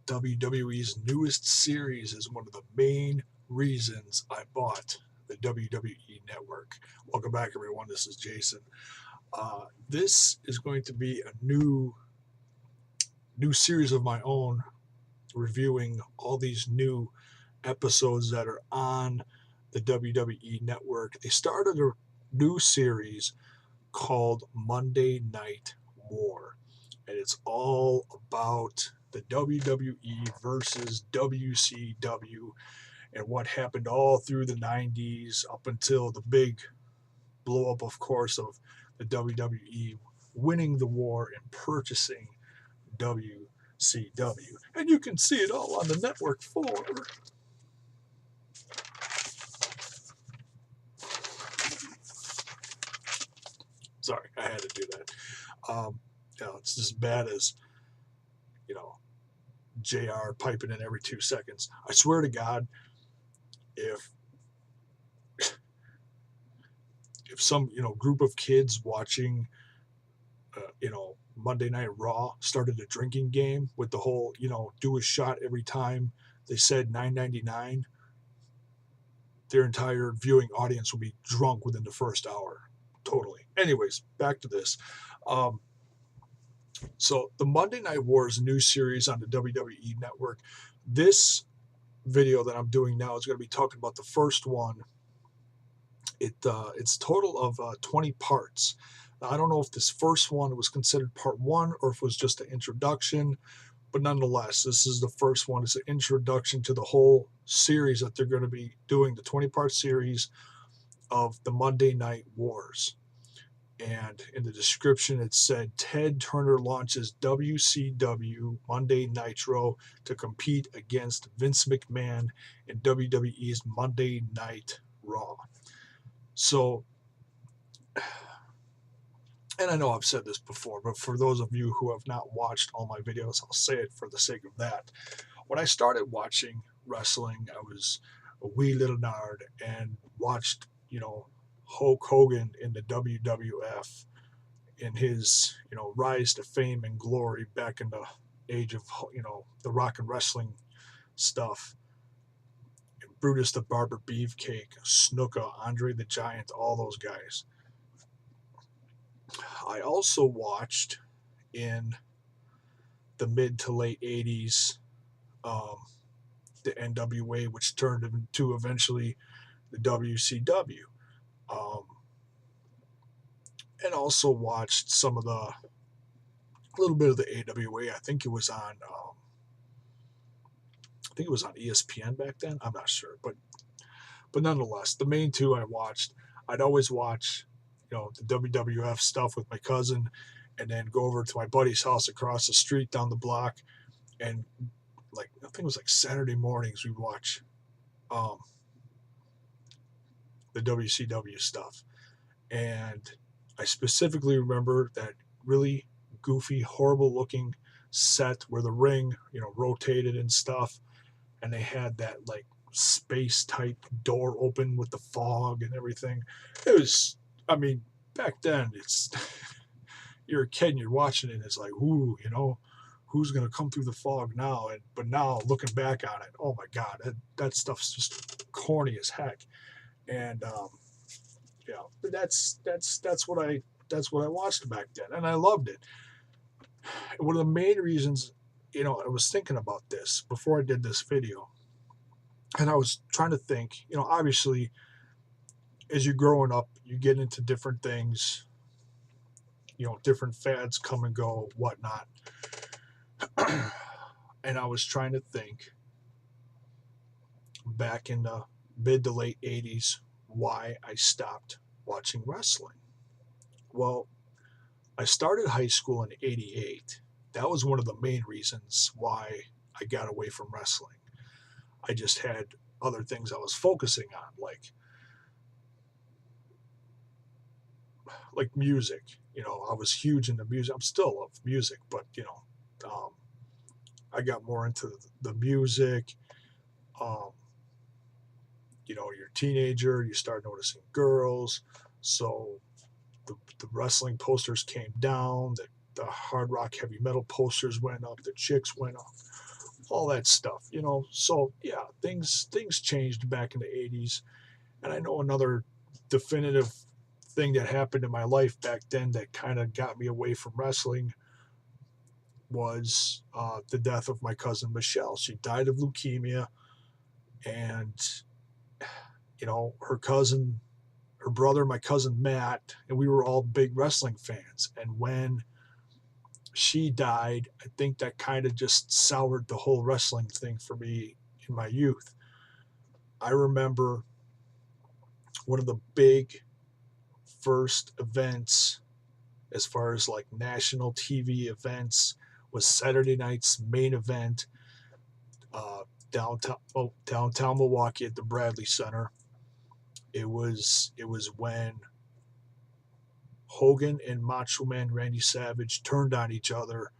WWE's newest series is one of the main reasons I bought the WWE Network. Welcome back, everyone. This is Jason. This is going to be a new series of my own, reviewing all these new episodes that are on the WWE Network. They started a new series called Monday Night War, and it's all about the WWE versus WCW and what happened all through the 90s up until the big blow up, of course, of the WWE winning the war and purchasing WCW. And you can see it all on the network for. Sorry, I had to do that. It's as bad as, you know, JR piping in every 2 seconds. I swear to God, if some group of kids watching Monday Night Raw started a drinking game with the whole do a shot every time they said 9.99, their entire viewing audience will be drunk within the first hour. Totally. Anyways, back to this. So the Monday Night Wars new series on the WWE Network. This video that I'm doing now is going to be talking about the first one. It's total of 20 parts. Now, I don't know if this first one was considered part one or if it was just an introduction, but nonetheless, this is the first one. It's an introduction to the whole series that they're going to be doing, the 20-part series of the Monday Night Wars. And in the description, it said Ted Turner launches WCW Monday Nitro to compete against Vince McMahon in WWE's Monday Night Raw. So, and I know I've said this before, but for those of you who have not watched all my videos, I'll say it for the sake of that. When I started watching wrestling, I was a wee little nerd and watched, Hulk Hogan in the WWF in his, rise to fame and glory back in the age of, the rock and wrestling stuff. Brutus the Barber Beefcake, Snuka, Andre the Giant, all those guys. I also watched in the mid to late 80s the NWA, which turned into eventually the WCW. And also watched some of a little bit of the AWA. I think it was on ESPN back then. I'm not sure, but nonetheless, the main two I watched. I'd always watch, the WWF stuff with my cousin, and then go over to my buddy's house across the street down the block, and I think it was Saturday mornings we'd watch the WCW stuff. And I specifically remember that really goofy, horrible looking set where the ring, rotated and stuff, and they had that space type door open with the fog and everything. It was, back then it's you're a kid and you're watching it and it's like, ooh, who's gonna come through the fog now? But now looking back on it, oh my god, that stuff's just corny as heck. And that's what I watched back then, and I loved it. One of the main reasons, I was thinking about this before I did this video, and I was trying to think, obviously, as you're growing up, you get into different things, different fads come and go, whatnot. And I was trying to think back in the mid to late 80s why I stopped watching wrestling. Well, I started high school in 88. That was one of the main reasons why I got away from wrestling. I just had other things I was focusing on, like music. I was huge into music. I'm still love music, but I got more into the music. You're a teenager, you start noticing girls, so the wrestling posters came down, the hard rock heavy metal posters went up, the chicks went up, all that stuff, you know. So yeah, things changed back in the 80s. And I know another definitive thing that happened in my life back then that kind of got me away from wrestling was the death of my cousin Michelle. She died of leukemia, and you know, her brother, my cousin Matt, and we were all big wrestling fans. And when she died, I think that kind of just soured the whole wrestling thing for me in my youth. I remember one of the big first events, as far as like national TV events, was Saturday night's main event, uh, downtown Milwaukee at the Bradley Center. It was when Hogan and Macho Man Randy Savage turned on each other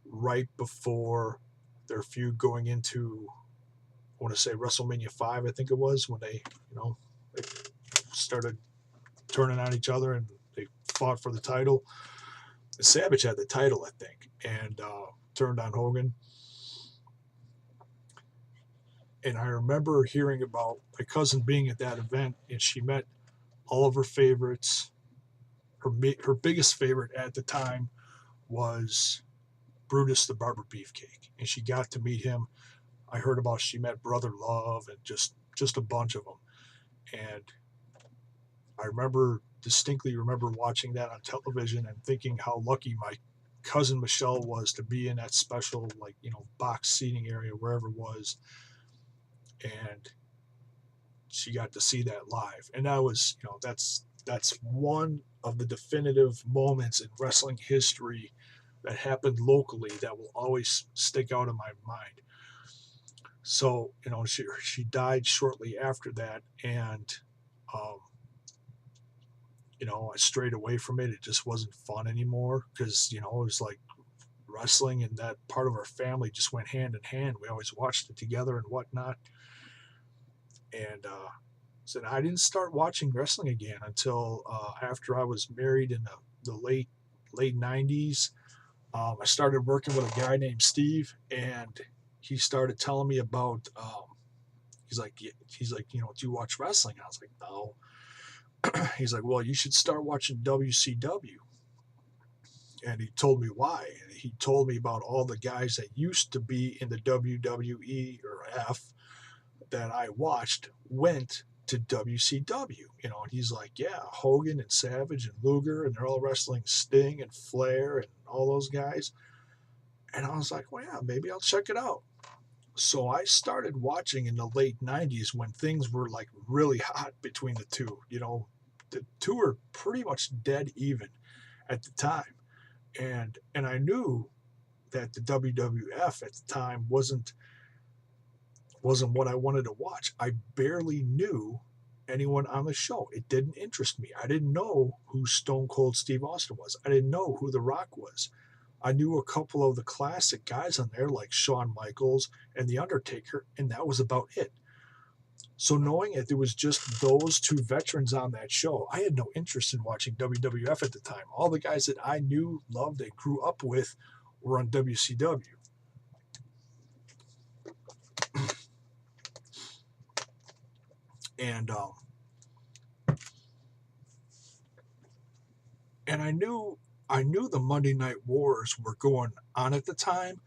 right before their feud going into, I want to say, WrestleMania 5, I think it was, when they started turning on each other and they fought for the title. Savage had the title, I think, and turned on Hogan. And I remember hearing about my cousin being at that event, and she met all of her favorites. Her biggest favorite at the time was Brutus the Barber Beefcake, and she got to meet him. I heard about she met Brother Love and just a bunch of them. And I distinctly remember watching that on television and thinking how lucky my cousin Michelle was to be in that special, like, box seating area, wherever it was. And she got to see that live. And that was, that's one of the definitive moments in wrestling history that happened locally that will always stick out in my mind. So, she died shortly after that, and um, I strayed away from it. It just wasn't fun anymore because, it was like wrestling and that part of our family just went hand in hand. We always watched it together and whatnot. And so I didn't start watching wrestling again until after I was married in the late 90s. I started working with a guy named Steve, and he started telling me about. He's like, do you watch wrestling? I was like, no. He's like, well, you should start watching WCW. And he told me why. And he told me about all the guys that used to be in the WWE or F that I watched went to WCW, and he's like, yeah, Hogan and Savage and Luger, and they're all wrestling Sting and Flair and all those guys. And I was like, well, yeah, maybe I'll check it out. So I started watching in the late 90s when things were like really hot between the two. The two were pretty much dead even at the time. And I knew that the WWF at the time wasn't what I wanted to watch. I barely knew anyone on the show. It didn't interest me. I didn't know who Stone Cold Steve Austin was. I didn't know who The Rock was. I knew a couple of the classic guys on there like Shawn Michaels and The Undertaker, and that was about it. So knowing that there was just those two veterans on that show, I had no interest in watching WWF at the time. All the guys that I knew, loved, and grew up with were on WCW. And and I knew the Monday Night Wars were going on at the time,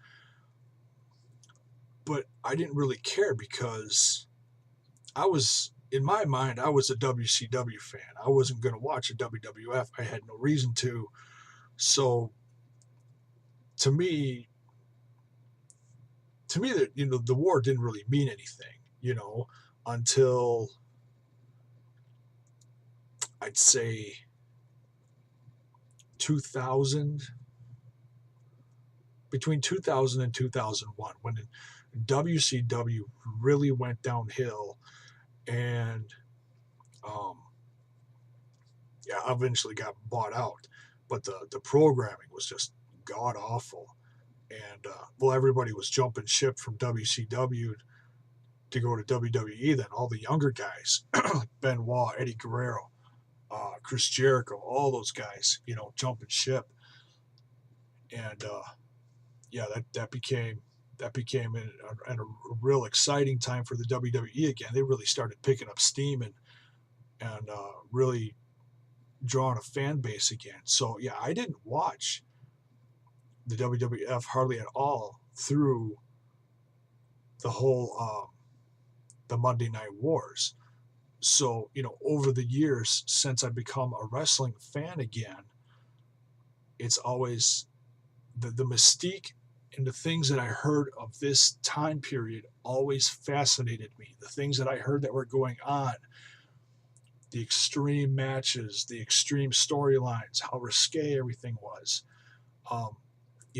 but I didn't really care because in my mind, I was a WCW fan. I wasn't going to watch a WWF. I had no reason to. So to me, that the war didn't really mean anything, until I'd say 2000, between 2000 and 2001, when WCW really went downhill, and yeah, eventually got bought out, but the programming was just god awful, and well, everybody was jumping ship from WCW to go to WWE. Then all the younger guys, like Benoit, Eddie Guerrero, Chris Jericho, all those guys, jumping ship, and yeah, that became that became a real exciting time for the WWE again. They really started picking up steam and really drawing a fan base again. So yeah, I didn't watch the WWF hardly at all through the whole the Monday Night Wars. So over the years since I've become a wrestling fan again, it's always the mystique and the things that I heard of this time period always fascinated me. The things that I heard that were going on, the extreme matches, the extreme storylines, how risque everything was. Um,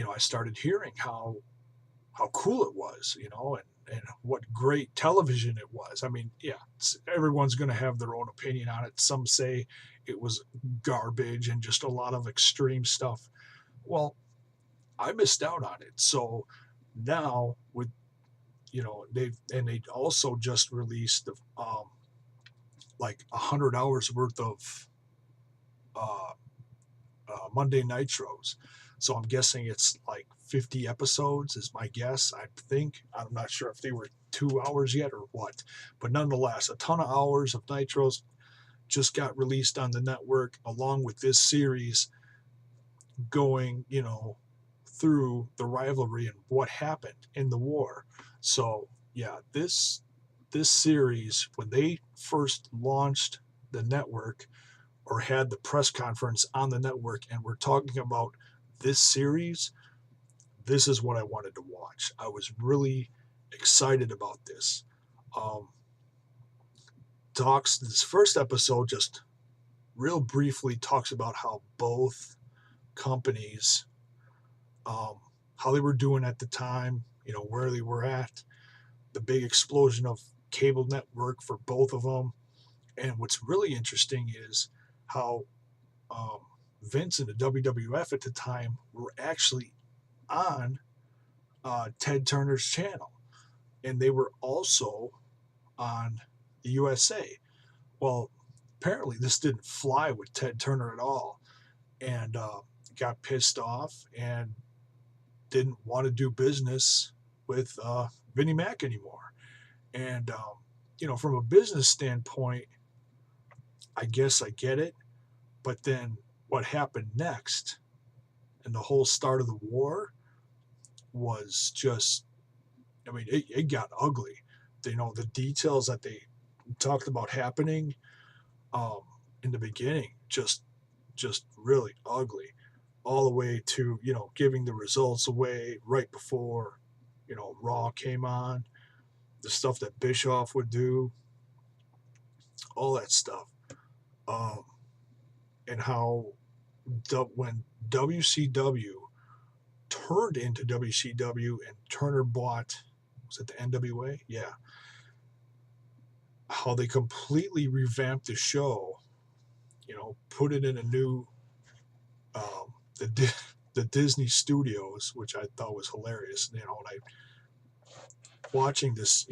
I started hearing how cool it was, and what great television it was. I mean, yeah, everyone's going to have their own opinion on it. Some say it was garbage and just a lot of extreme stuff. Well, I missed out on it. So now with they also just released like 100 hours worth of uh, Monday Nitros. So I'm guessing it's like 50 episodes is my guess. I think I'm not sure if they were 2 hours yet or what, but nonetheless, a ton of hours of Nitros just got released on the network along with this series going, through the rivalry and what happened in the war. So yeah, this series, when they first launched the network or had the press conference on the network and we're talking about this series, this is what I wanted to watch. I was really excited about this. Um, this first episode just real briefly talks about how both companies, um, how they were doing at the time, where they were at, the big explosion of cable network for both of them. And what's really interesting is how um, Vince and the WWF at the time were actually on Ted Turner's channel, and they were also on the USA. Well, apparently this didn't fly with Ted Turner at all, and got pissed off and didn't want to do business with Vinnie Mac anymore. And from a business standpoint, I guess I get it. But then what happened next and the whole start of the war was just, I mean, it got ugly. The details that they talked about happening um, in the beginning, just really ugly, all the way to, giving the results away right before, Raw came on, the stuff that Bischoff would do, all that stuff. Um, and how when WCW turned into WCW and Turner bought, was it the NWA? Yeah. How they completely revamped the show, put it in a new, um, the, the Disney studios, which I thought was hilarious. And I watching this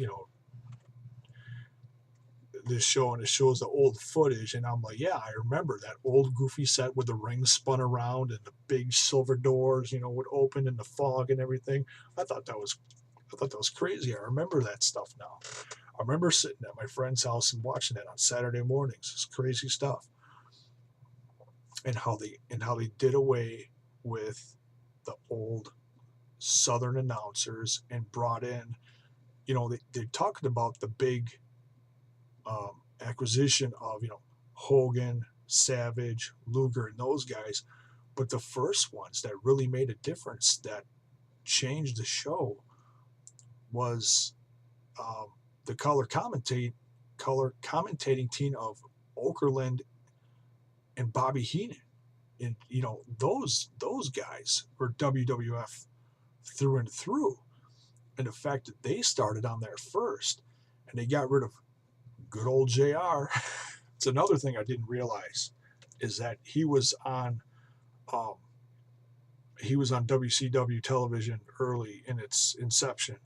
show and it shows the old footage and I'm like, yeah, I remember that old goofy set where the rings spun around and the big silver doors, would open in the fog and everything. I thought that was crazy. I remember that stuff now. I remember sitting at my friend's house and watching that on Saturday mornings. It's crazy stuff. And how they did away with the old Southern announcers and brought in, they talked about the big acquisition of, Hogan, Savage, Luger, and those guys. But the first ones that really made a difference, that changed the show, was the color commentating team of Okerlund and Bobby Heenan. And those guys were WWF through and through. And the fact that they started on there first and they got rid of good old JR. It's another thing I didn't realize is that he was on WCW television early in its inception.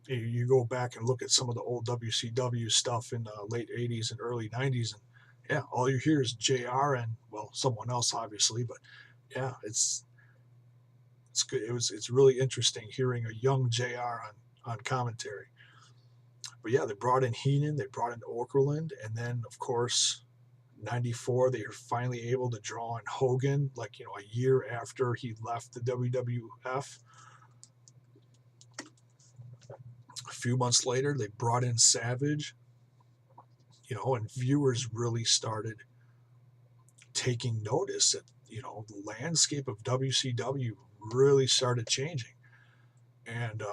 You go back and look at some of the old WCW stuff in the late 80s and early 90s, and yeah, all you hear is JR and, well, someone else, obviously, but, yeah, it's good. It's really interesting hearing a young JR on commentary. But yeah, they brought in Heenan, they brought in Okerlund, and then of course, '94 they were finally able to draw in Hogan, like a year after he left the WWF. A few months later, they brought in Savage, and viewers really started taking notice that the landscape of WCW really started changing, and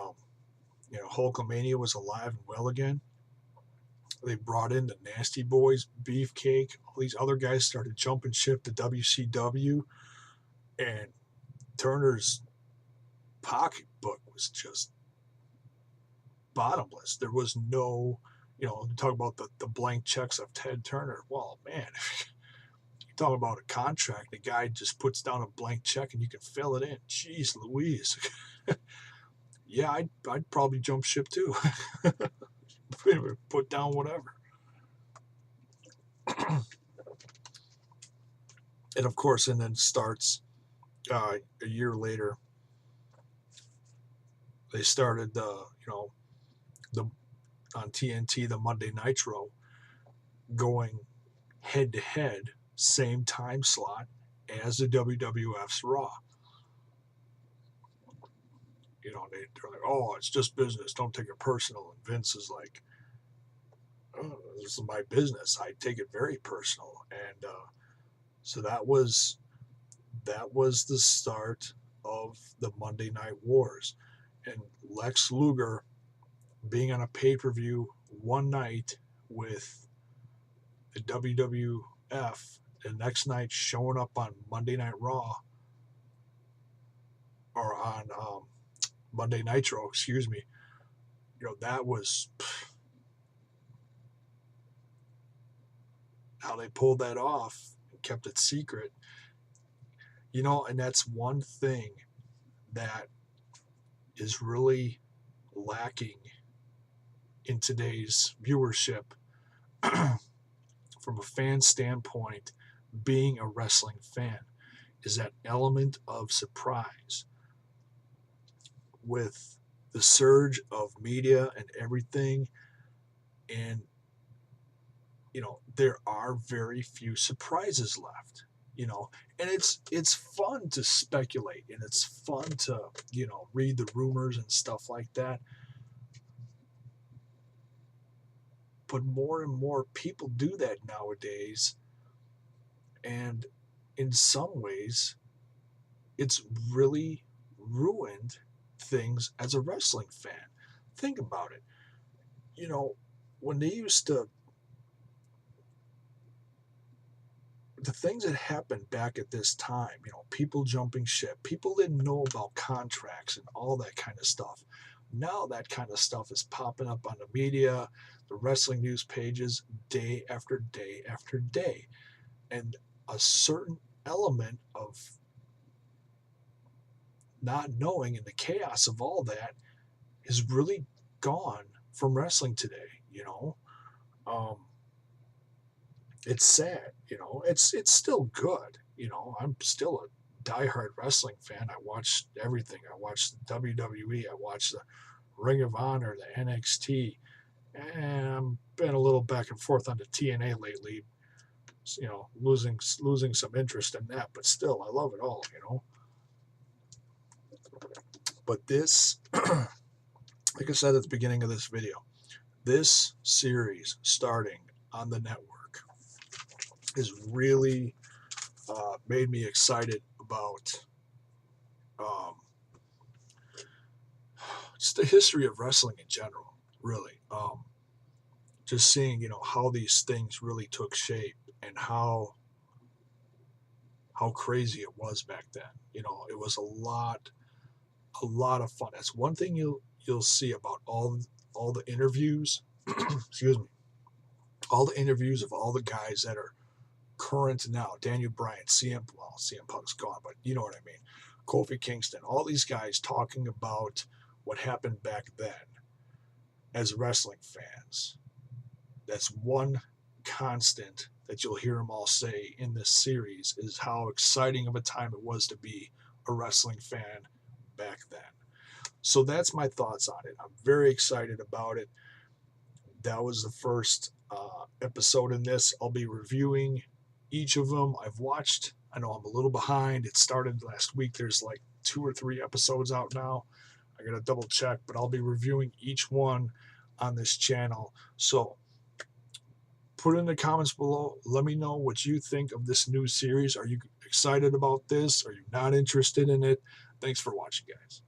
Hulkamania was alive and well again. They brought in the Nasty Boys, Beefcake, all these other guys started jumping ship to WCW, and Turner's pocketbook was just bottomless. There was no, talk about the blank checks of Ted Turner. Well, man, you talk about a contract, the guy just puts down a blank check and you can fill it in. Jeez Louise. Yeah, I'd probably jump ship too. Put down whatever. And of course, and then starts a year later. They started the on TNT, the Monday Nitro, going head to head, same time slot as the WWF's Raw. They're like, oh, it's just business. Don't take it personal. And Vince is like, oh, this is my business. I take it very personal. And so that was the start of the Monday Night Wars. And Lex Luger being on a pay-per-view one night with the WWF, the next night showing up on Monday Night Raw, or on Monday Nitro, excuse me, that was how they pulled that off and kept it secret. And that's one thing that is really lacking in today's viewership from a fan standpoint, being a wrestling fan, is that element of surprise. With the surge of media and everything, and there are very few surprises left, and it's fun to speculate, and it's fun to read the rumors and stuff like that, but more and more people do that nowadays, and in some ways it's really ruined things as a wrestling fan. Think about it. When they used to, the things that happened back at this time, people jumping ship, people didn't know about contracts and all that kind of stuff. Now that kind of stuff is popping up on the media, the wrestling news pages, day after day after day. And a certain element of not knowing and the chaos of all that is really gone from wrestling today. It's sad. It's still good. I'm still a diehard wrestling fan. I watch everything. I watch the WWE. I watch the Ring of Honor, the NXT, and I've been a little back and forth on the TNA lately. Losing some interest in that, but still, I love it all. But this, like I said at the beginning of this video, this series starting on the network has really made me excited about just the history of wrestling in general, really. Just seeing, how these things really took shape and how crazy it was back then. It was a lot of fun. That's one thing you'll see about all the interviews. Excuse me. All the interviews of all the guys that are current now. Daniel Bryan, CM Punk's gone, but you know what I mean. Kofi Kingston, all these guys talking about what happened back then as wrestling fans. That's one constant that you'll hear them all say in this series is how exciting of a time it was to be a wrestling fan back then. So that's my thoughts on it. I'm very excited about it. That was the first episode in this. I'll be reviewing each of them. I've watched, I know I'm a little behind. It started last week. There's like 2 or 3 episodes out now. I got to double check, but I'll be reviewing each one on this channel. So put it in the comments below. Let me know what you think of this new series. Are you excited about this? Are you not interested in it? Thanks for watching, guys.